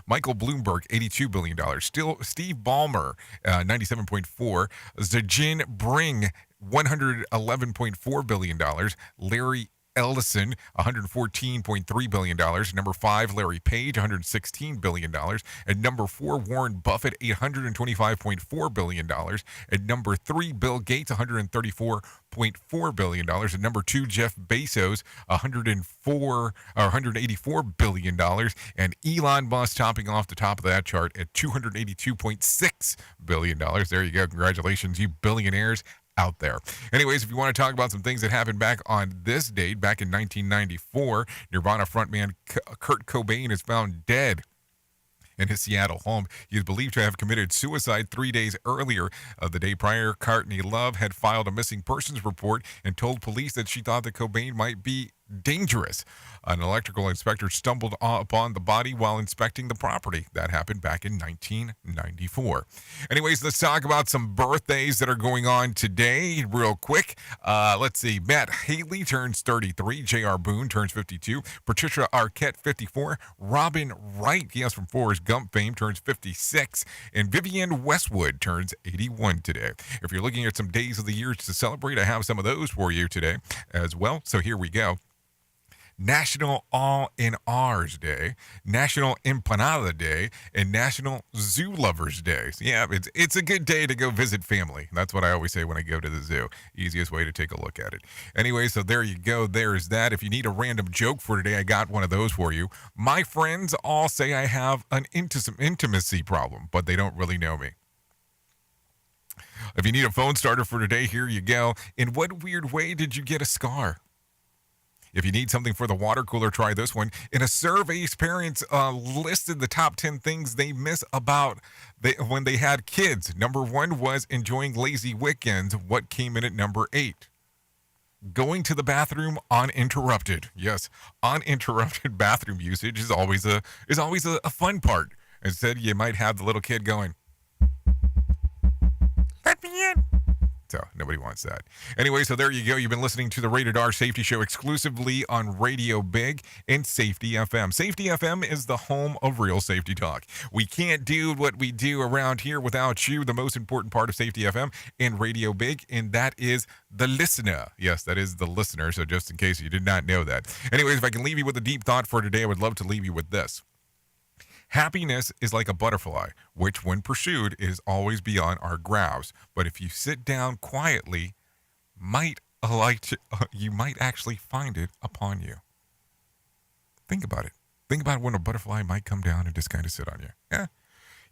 Michael Bloomberg, $82 billion. Steve Ballmer, $97.4. Zajin Bring, $111.4 billion. Larry Ellison, $114.3 billion. Number 5, Larry Page, $116 billion. At number 4, Warren Buffett, $825.4 billion. At number 3, Bill Gates, $134.4 billion. At number 2, Jeff Bezos, $184 billion. And Elon Musk topping off the top of that chart at $282.6 billion. There you go. Congratulations, you billionaires out there. Anyways, if you want to talk about some things that happened back on this date, back in 1994, Nirvana frontman Kurt Cobain is found dead in his Seattle home. He is believed to have committed suicide 3 days earlier. The day prior, Courtney Love had filed a missing persons report and told police that she thought that Cobain might be dangerous. An electrical inspector stumbled upon the body while inspecting the property. That happened back in 1994. Anyways, let's talk about some birthdays that are going on today real quick. Let's see. Matt Haley turns 33. J.R. Boone turns 52. Patricia Arquette, 54. Robin Wright, yes, from Forrest Gump fame, turns 56. And Vivienne Westwood turns 81 today. If you're looking at some days of the year to celebrate, I have some of those for you today as well. So here we go. National All in R's Day, National Empanada Day, and National Zoo Lovers Day. So yeah, it's a good day to go visit family. That's what I always say when I go to the zoo. Easiest way to take a look at it. Anyway, so there you go. There's that. If you need a random joke for today, I got one of those for you. My friends all say I have an intimacy problem, but they don't really know me. If you need a phone starter for today, here you go. In what weird way did you get a scar? If you need something for the water cooler, try this one. In a survey, parents listed the top 10 things they miss about when they had kids. Number 1 was enjoying lazy weekends. What came in at number 8? Going to the bathroom uninterrupted. Yes, uninterrupted bathroom usage is always a fun part. Instead, you might have the little kid going, "Let me in." So nobody wants that. Anyway, so there you go. You've been listening to the Rated R Safety Show exclusively on Radio Big and Safety FM. Safety FM is the home of real safety talk. We can't do what we do around here without you, the most important part of Safety FM and Radio Big, and that is the listener. Yes, that is the listener, so just in case you did not know that. Anyways, if I can leave you with a deep thought for today, I would love to leave you with this. Happiness is like a butterfly, which when pursued is always beyond our grasp. But if you sit down quietly, you might actually find it upon you. Think about it. Think about when a butterfly might come down and just kind of sit on you. Yeah.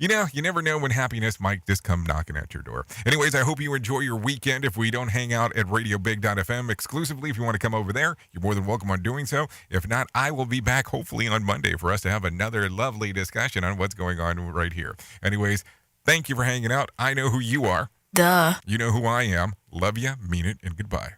You never know when happiness might just come knocking at your door. Anyways, I hope you enjoy your weekend. If we don't hang out at radiobig.fm exclusively, if you want to come over there, you're more than welcome on doing so. If not, I will be back hopefully on Monday for us to have another lovely discussion on what's going on right here. Anyways, thank you for hanging out. I know who you are. Duh. You know who I am. Love you, mean it, and goodbye.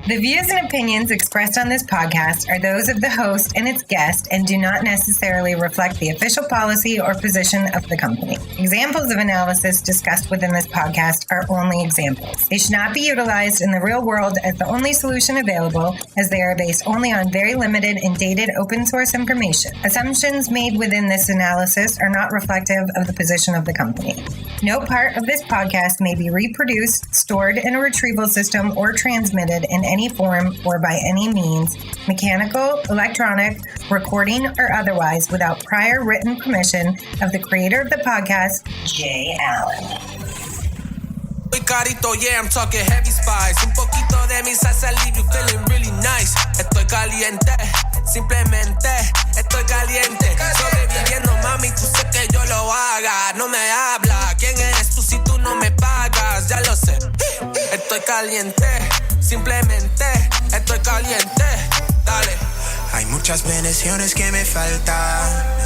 The views and opinions expressed on this podcast are those of the host and its guest and do not necessarily reflect the official policy or position of the company. Examples of analysis discussed within this podcast are only examples. They should not be utilized in the real world as the only solution available, as they are based only on very limited and dated open source information. Assumptions made within this analysis are not reflective of the position of the company. No part of this podcast may be reproduced, stored in a retrieval system, or transmitted in any form or by any means, mechanical, electronic, recording, or otherwise, without prior written permission of the creator of the podcast, Jay Allen. Carito, yeah, I'm talking heavy spice. Un poquito de mi salsa leave you feeling really nice. Estoy caliente, simplemente estoy caliente. Sobreviviendo, mami, tú sé que yo lo haga. No me habla, ¿quién eres tú si tú no me pagas? Ya lo sé, estoy caliente, simplemente estoy caliente. Dale. Hay muchas bendiciones que me faltan.